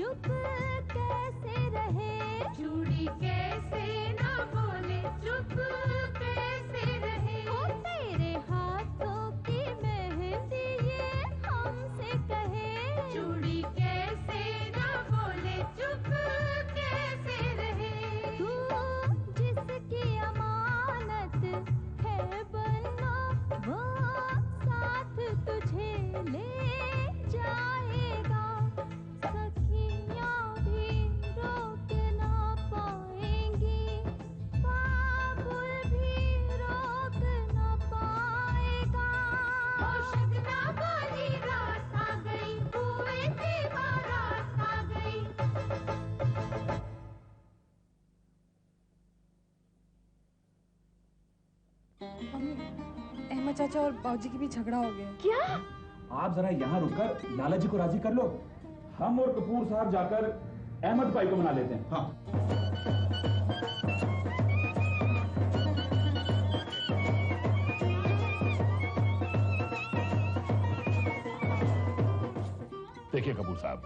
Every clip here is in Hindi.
चुप कैसे रहे, चूड़ी कैसे ना बोले, चुप कैसे रहे। ओ तेरे हाथों की मेहंदी ये हमसे कहे, चूड़ी कैसे ना बोले, चुप कैसे रहे। तू जिसकी अमानत है बनना, वो साथ तुझे ले जाएगा। सखियां भी रोक ना पाएंगी, बाबुल भी रोक ना पाएगा। शगना वाली रात आ गई, कुएं की बारात आ गई। अहमद चाचा और बाबूजी के बीच झगड़ा हो गया। क्या? आप जरा यहाँ रुककर लाला जी को राजी कर लो। हम और कपूर साहब जाकर अहमद भाई को मना लेते हैं। हाँ। देखिए कपूर साहब,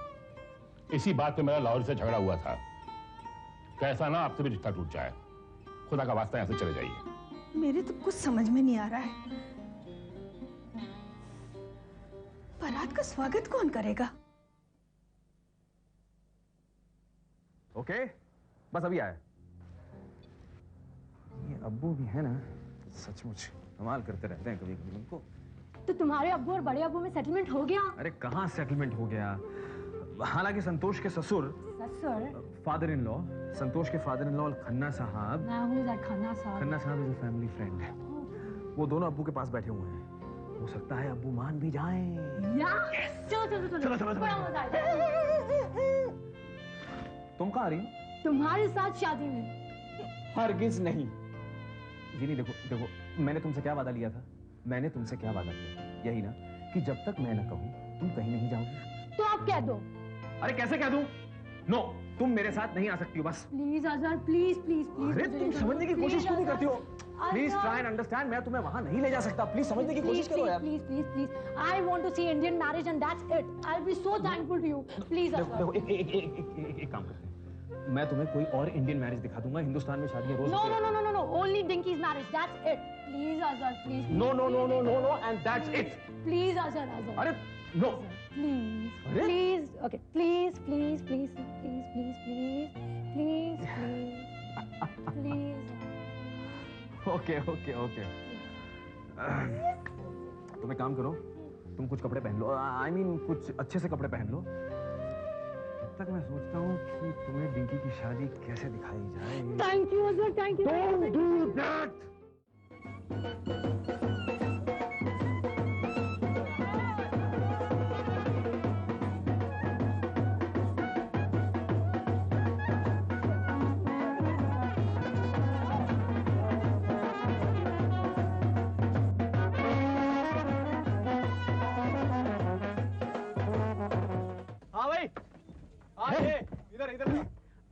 इसी बात पे मेरा लाहौर से झगड़ा हुआ था। कैसा ना आपसे भी रिश्ता टूट जाए। खुदा का वास्ता यहाँ से चले जाइए। मेरे तो कुछ समझ में नहीं आ रहा है, बारात का स्वागत कौन करेगा? ओके, बस अभी आया। ये अब्बू भी है ना, सचमुच कमाल करते रहते हैं कभी कभी उनको। तो तुम्हारे अब्बू और बड़े अब्बू में सेटलमेंट हो गया? अरे कहाँ सेटलमेंट हो गया। हालांकि संतोष के ससुर फादर इन लॉ, संतोष के फादर इन लॉ खन्ना साहब, खन्ना साहब इज अ फैमिली फ्रेंड। वो दोनों अब्बू के पास बैठे हुए हैं। हो सकता है अब्बू मान भी जाएं। चलो। तुम कहाँ आ रही हो? तुम्हारे साथ शादी में। हरगिज नहीं। जीनी देखो, मैंने तुमसे क्या वादा लिया था? मैंने तुमसे क्या वादा किया? यही ना कि जब तक मैं ना कहूँ तुम कहीं नहीं जाओगी। तो आप कह दो। अरे कैसे कह दूं? नो, तुम मेरे साथ नहीं आ सकती हो बस। Please Azad, please. अरे तुम समझने की कोशिश क्यों नहीं करती हो? Please try and understand. मैं तुम्हें वहां नहीं ले जा सकता। प्लीज समझने की कोशिश करो यार। Please. I want to see Indian marriage and that's it. I will be so thankful to you. Please देखो, एक काम करते हैं। मैं तुम्हें कोई और इंडियन मैरिज दिखा दूंगा। हिंदुस्तान में शादियां रोज। नो, ओनली डिंकीज marriage, that's it. Please Azad, please. No and that's it. Please Azad. अरे no please. Okay, please. Okay. तुम एक काम करो, तुम कुछ कपड़े पहन लो। I mean, कुछ अच्छे से कपड़े पहन लो। तब तक मैं सोचता हूँ कि तुम्हें डिंकी की शादी कैसे दिखाई जाए। Thank you Azhar, thank you. Don't do that!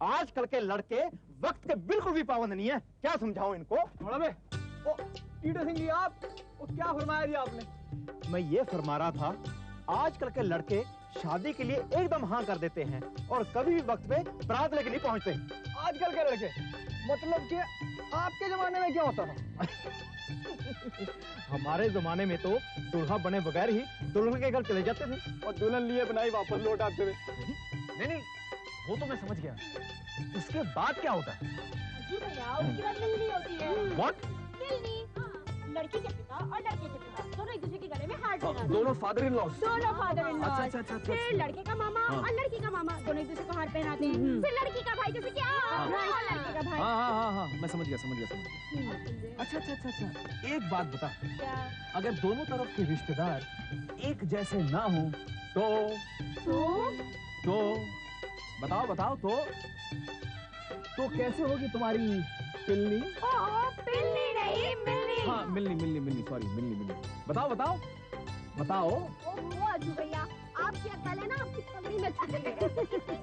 आजकल के लड़के वक्त के बिल्कुल भी पाबंद नहीं है। क्या समझाऊं इनको? थोड़ा बे, टीटो सिंह जी आप, क्या फरमाया जी आपने? मैं ये फरमा रहा था, आजकल के लड़के शादी के लिए एकदम हाँ कर देते हैं और कभी भी वक्त पे बारात लेके नहीं पहुंचते। आजकल के लड़के मतलब कि आपके जमाने में क्या होता था? हमारे जमाने में तो दूल्हा बने बगैर ही दुल्हन के घर चले जाते थे और दुल्हन लिए बनाई वापस लौट आते थे। नहीं, वो तो मैं समझ गया। उसके बाद क्या होता है? जी भैया, उसके बाद मिलनी होती है। What? मिलनी। लड़की के पिता और लड़के के पिता दोनों एक दूसरे के गले में हाथ डालते हैं। दोनों फादर इन लॉ। दोनों फादर इन लॉ। अच्छा। फिर लड़के का मामा और लड़की का मामा दोनों एक दूसरे को हार पहनाते हैं। फिर लड़की का भाई जैसे क्या और लड़के का भाई। हाँ, मैं समझ गया। अच्छा। एक बात बता, अगर दोनों तरफ के रिश्तेदार एक जैसे ना हो तो बताओ तो कैसे होगी तुम्हारी पिल्ली? पिल्ली नहीं, मिलनी। हाँ, मिलनी, सॉरी, मिलनी। बताओ। ओह अज्जू भैया, आपकी अक्ल है ना, आपकी पगड़ी में छुप गई है।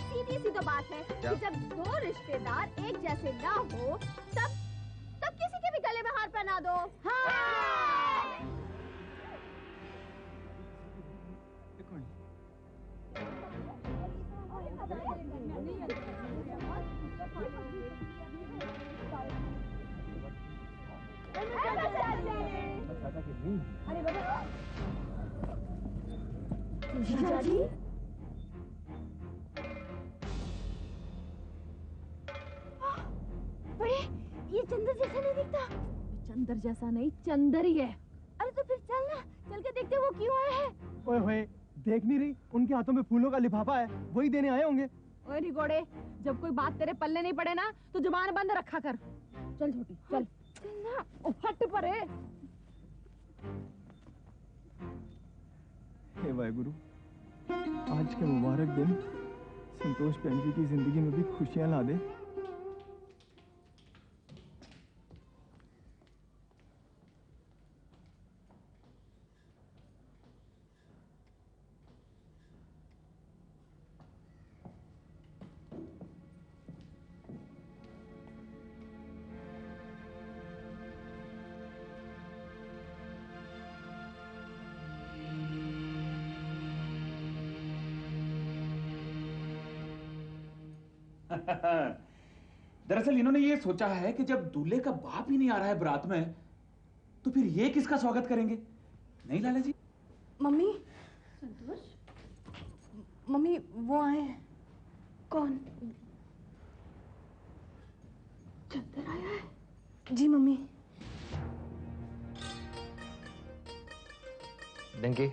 सीधी सी तो बात है कि जब दो रिश्तेदार एक जैसे ना हो तब किसी के भी गले में हार पहना दो। हाँ। अरे बाबा जीजा जी बड़े ये चंदर जैसा नहीं दिखता। चंदर जैसा नहीं चंदर ही है। अरे तो फिर चल ना, चल के देखते वो क्यों आए हैं। ओए होए, देख नहीं रही उनके हाथों में फूलों का लिफाफा है, वही देने आए होंगे। ओए निगोड़े, जब कोई बात तेरे पल्ले नहीं पड़े ना तो जुबान बंद रखा कर। चल छोटी चल ना, फट पड़े। हे वाहेगुरु, आज के मुबारक दिन संतोष बहन जी की जिंदगी में भी खुशियां ला दे। दरअसल इन्होंने ये सोचा है कि जब दूल्हे का बाप ही नहीं आ रहा है बारात में, तो फिर ये किसका स्वागत करेंगे? नहीं लाला जी? मम्मी संतोष, मम्मी वो आए हैं। कौन? चंदर आया है। जी मम्मी। डंकी,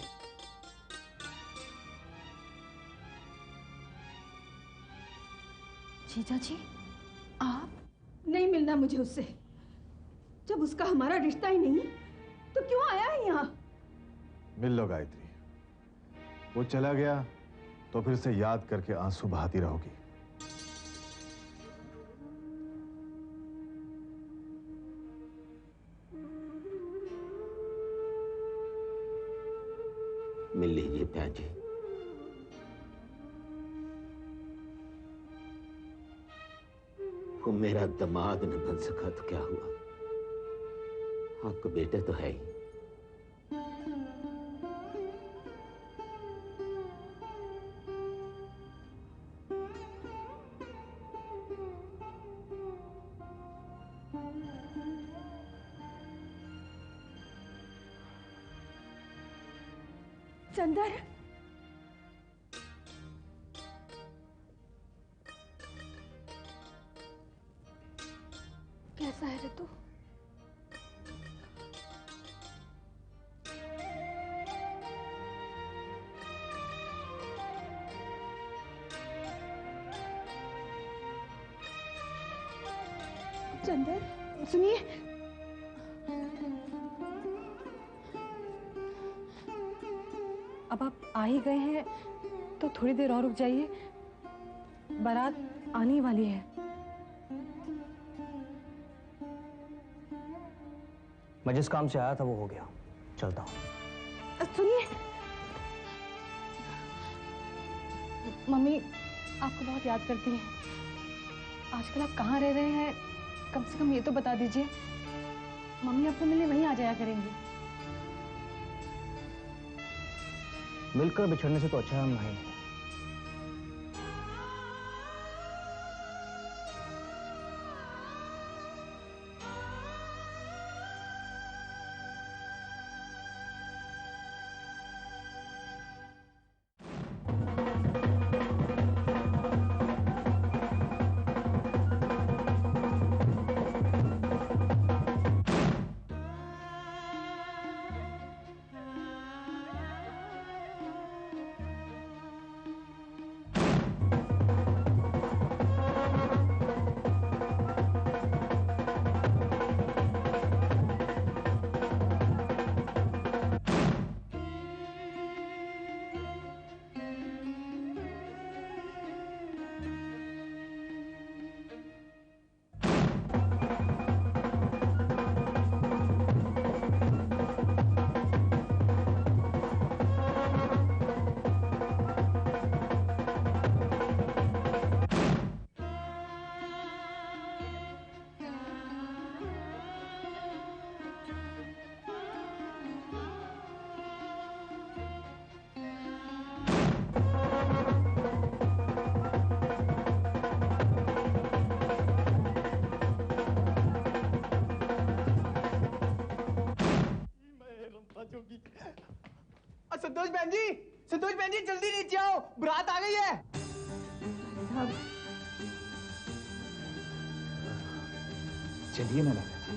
जीजा जी आप? नहीं मिलना मुझे उससे। जब उसका हमारा रिश्ता ही नहीं तो क्यों आया है यहाँ? मिल लो गायत्री, वो चला गया तो फिर से याद करके आंसू बहाती रहोगी। मिल लीजिए प्यार जी। वो मेरा दामाद न बन सका तो क्या हुआ, आपके बेटे तो है ही। चंदर, कैसा है रे तू? चंदर सुनिए, अब आप आ ही गए हैं तो थोड़ी देर और रुक जाइए, बारात आने वाली है। मैं जिस काम से आया था वो हो गया, चलता हूँ। सुनिए, मम्मी आपको बहुत याद करती है। आजकल आप कहाँ रह रहे हैं, कम से कम ये तो बता दीजिए। मम्मी आपको मिलने वहीं आ जाया करेंगी। मिलकर बिछड़ने से तो अच्छा हम नहीं। संतोष बहन जी, जल्दी नीचे आओ, बारात आ गई है। चलिए ना लाला जी।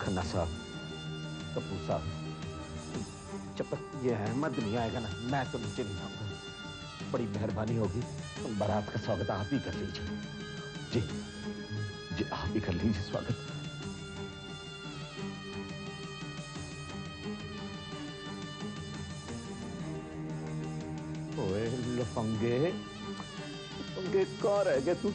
खन्ना साहब, कपूर साहब, जब तक ये अहमद नहीं आएगा ना, मैं तो नीचे नहीं आऊंगा। बड़ी मेहरबानी होगी, बारात का स्वागत आप ही कर लीजिए। जी जी, आप ही कर लीजिए स्वागत। ओए लफंगे, लफंगे कहाँ रह गए तू?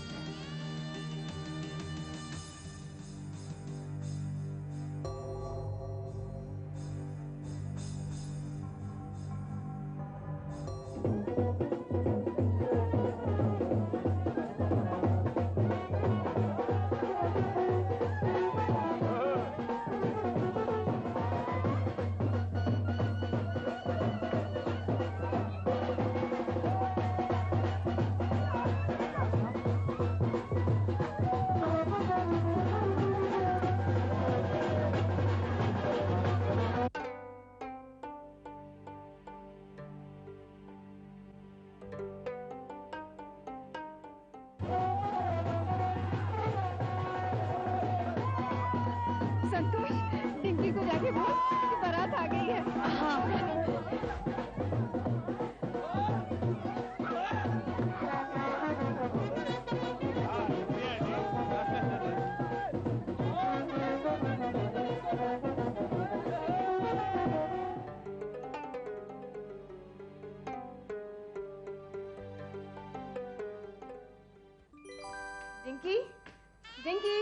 संतोष, डिंकी को जाके बोल कि बारात आ गई है। हाँ। Dinky, dinky,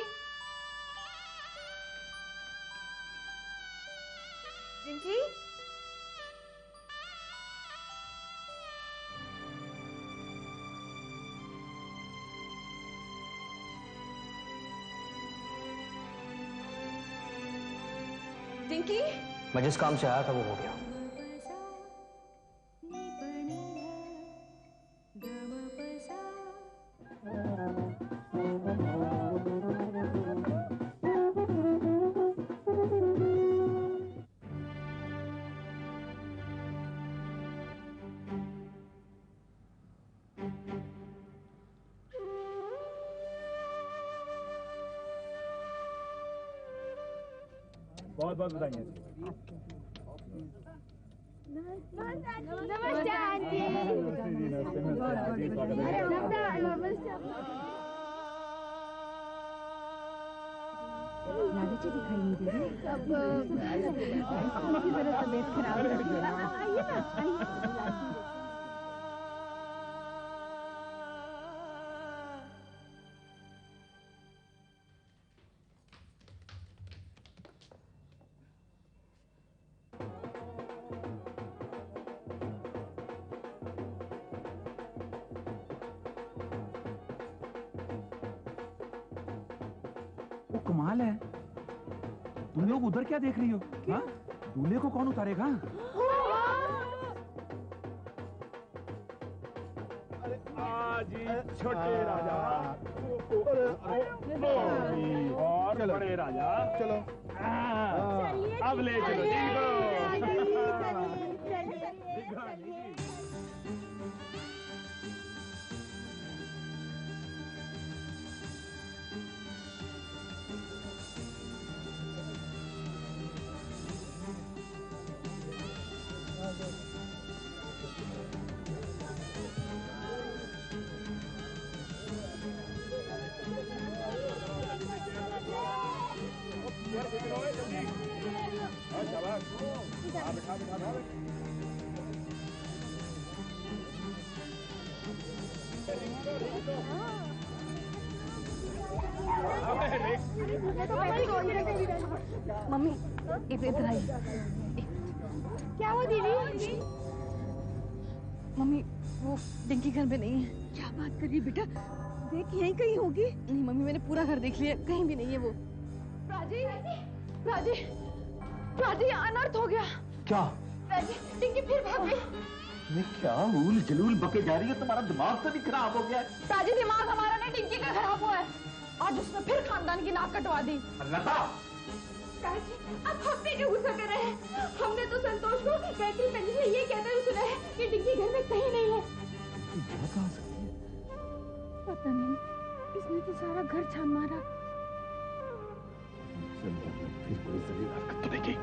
dinky, dinky. मैं जिस काम से आया था वो हो गया। बहुत बहुत बधाई। नमस्ते आंटी। लालची दिखाई नहीं दे रही। मेरी जरा तबीयत खराब है। आइए ना, आइए। कमाल है, तुम लोग उधर क्या देख रही हो? हाँ, दूल्हे को कौन उतारेगा? आज छोटे राजा और बड़े राजा, चलो अब ले चलो जिनको। मम्मी इधर आई। क्या हुआ दीदी? मम्मी वो डिंकी घर में नहीं है। क्या बात कर रही बेटा? देख यहीं कहीं होगी। नहीं मम्मी, मैंने पूरा घर देख लिया, कहीं भी नहीं है वो। राजी, राजी, राजी, अनर्थ हो गया। क्या? राजी, डिंकी फिर भाग गई। ये क्या हूल जलूल बके जा रही है? तुम्हारा दिमाग तो नहीं खराब हो गया? राजी, दिमाग हमारा नहीं, डिंकी का खराब हुआ है। आज उसने फिर खानदान की नाक कटवा दी। लता, काजी, अब हम भी जो गुस्सा कर रहे हैं। हमने तो संतोष को गायत्री पंजी से ये कहते हुए सुना है कि डिग्गी घर में कहीं नहीं है। कहाँ सकती है? पता नहीं, इसने तो सारा घर छान मारा। फिर कोई जलील हरकत करेगी।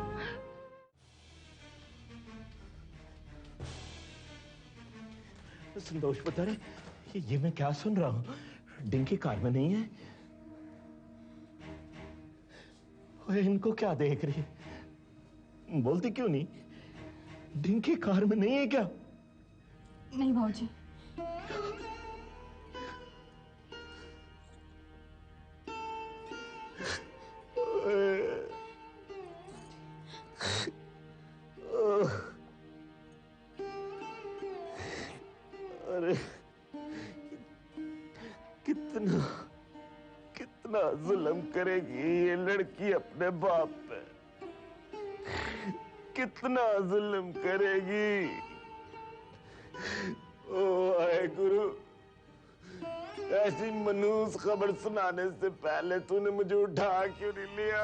संतोष बता रहे, ये मैं क्या सुन रहा हूँ? डिंकी कार में नहीं है? और इनको क्या देख रही? बोलती क्यों नहीं? डिंकी कार में नहीं है क्या? नहीं भाऊजी। अरे कितना जुल्म करेगी ये लड़की अपने बाप पे, कितना जुल्म करेगी। ओ आए गुरु, ऐसी मनूस खबर सुनाने से पहले तूने मुझे उठा क्यों नहीं लिया?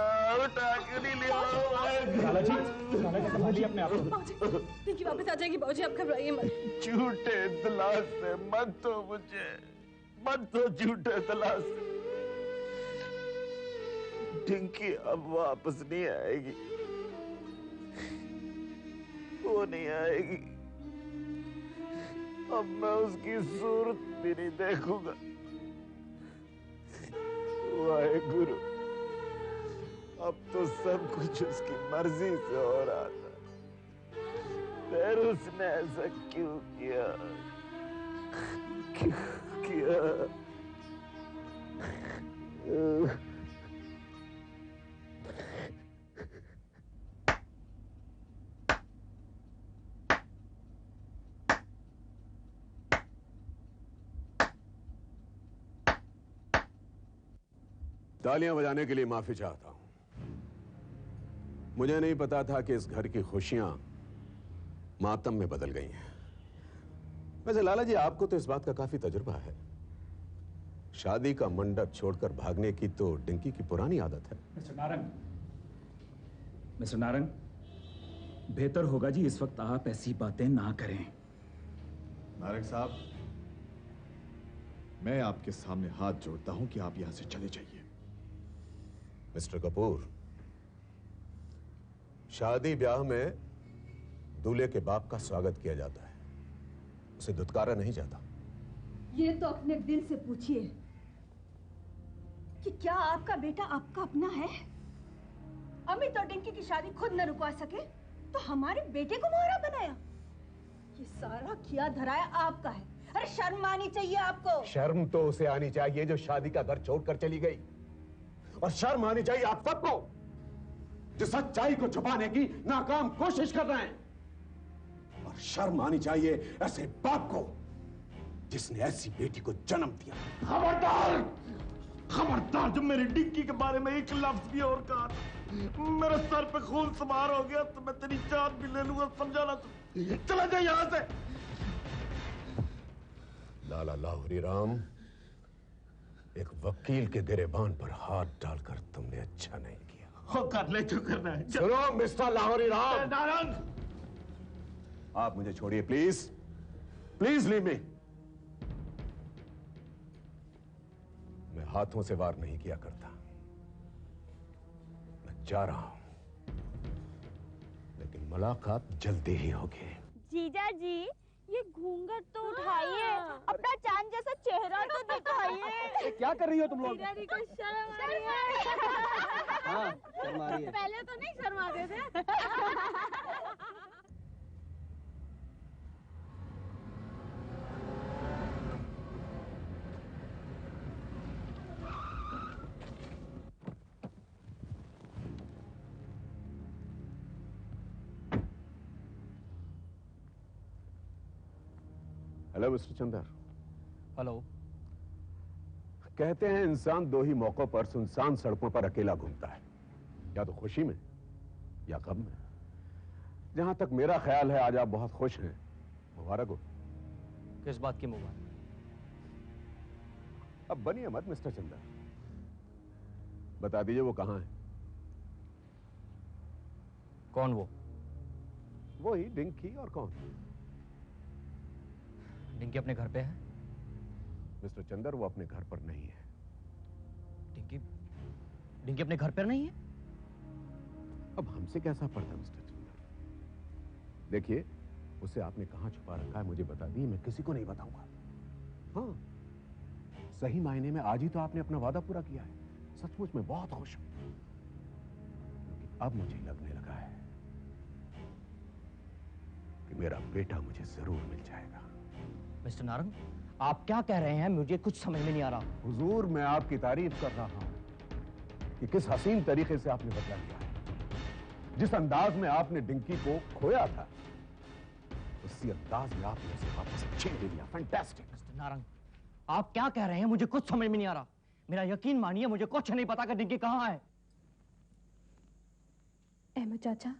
लाला जी संभालिए अपने आप को। डिंकी वापस आ जाएगी बाबूजी, आप घबराइए मत। झूठे दिलासे मत दो मुझे, मत दो झूठे दिलासे। डिंकी अब वापस नहीं आएगी, वो नहीं आएगी। अब मैं उसकी सूरत भी नहीं देखूंगा। वाहे गुरु, अब तो सब कुछ उसकी मर्जी से हो रहा था, फिर उसने ऐसा क्यों किया? क्यों किया? तालियां बजाने के लिए माफी चाहता हूं। मुझे नहीं पता था कि इस घर की खुशियां मातम में बदल गई हैं। वैसे लाला जी, आपको तो इस बात का काफी तजुर्बा है। शादी का मंडप छोड़कर भागने की तो डिंकी की पुरानी आदत है। मिस्टर नारंग, बेहतर होगा जी इस वक्त आप ऐसी बातें ना करें। नारंग साहब, मैं आपके सामने हाथ जोड़ता हूं कि आप यहां से चले जाइए। मिस्टर कपूर, शादी ब्याह में दूल्हे के बाप का स्वागत किया जाता है, उसे धुतकारा नहीं जाता। ये तो अपने दिल से पूछिए कि क्या आपका बेटा आपका अपना है? अमित और डिंकी की शादी खुद न रुकवा सके तो हमारे बेटे को मोहरा बनाया। ये सारा किया धराया आपका है। अरे शर्म आनी चाहिए आपको। शर्म तो उसे आनी चाहिए जो शादी का घर छोड़कर चली गई, और शर्म आनी चाहिए आप सबको जो सच्चाई को छुपाने की नाकाम कोशिश कर रहे हैं, और शर्म आनी चाहिए ऐसे बाप को जिसने ऐसी बेटी को जन्म दिया। खबरदार, खबरदार, जब मेरी डिंकी के बारे में एक लफ्ज भी और कहा, मेरे सर पे खून सवार हो गया तो मैं तेरी जान भी ले लूंगा, समझा ना? तू चला जा यहां से। लाला लाहौरी राम, एक वकील के गिरेबान पर हाथ डालकर तुमने अच्छा नहीं किया। हो कर ले जो करना है। सुनो मिस्टर लाहौरी राम, नारायण, आप मुझे छोड़िए प्लीज, प्लीज लीव मी। मैं हाथों से वार नहीं किया करता। मैं जा रहा हूं, लेकिन मुलाकात जल्दी ही होगी। जीजा जी, ये घूंघट तो उठाइए, अपना चांद जैसा चेहरा तो दिखाइए। क्या कर रही हो तुम लोग? को शर्म आ रही है। हाँ, शर्म आ रही है। पहले तो नहीं शर्माते थे। Hello mister Chandar. हेलो। कहते हैं इंसान दो ही मौकों पर सुनसान सड़कों पर अकेला घूमता है, या तो खुशी में या गम में। जहां तक मेरा ख्याल है आज आप बहुत खुश हैं, मुबारक हो। किस बात की मुबारक? अब बनिए मत मिस्टर चंदर, बता दीजिए वो कहां है। कौन वो? वही डिंकी, और कौन? डिंकी अपने घर पे है? मिस्टर चंदर, वो अपने घर पर नहीं है। डिंकी अपने घर पर नहीं है? अब हमसे कैसा पड़ता मिस्टर चंदर? देखिए, उसे आपने कहां छुपा रखा है मुझे बता दिए, मैं किसी को नहीं बताऊंगा। हाँ, सही मायने में आज ही तो आपने अपना वादा पूरा किया है। सचमुच मैं बहुत खुश हूं, क्योंकि अब मुझे लगने लगा है कि मेरा बेटा मुझे जरूर मिल जाएगा। मिस्टर नारंग, आप क्या कह रहे हैं? मुझे कुछ समझ में नहीं आ रहा। हुजूर, मैं आपकी तारीफ कर रहा हूं कि किस हसीन तरीके से आपने बदला लिया है। जिस अंदाज में आपने डिंकी को खोया था, उसी अंदाज में आपने उसे वापस छीन लिया। फैंटास्टिक। मिस्टर नारंग, आप क्या कह रहे हैं? मुझे कुछ समझ में नहीं आ रहा। मेरा यकीन मानिए, मुझे कुछ नहीं पता कि डिंकी कहाँ है। अहमद चाचा,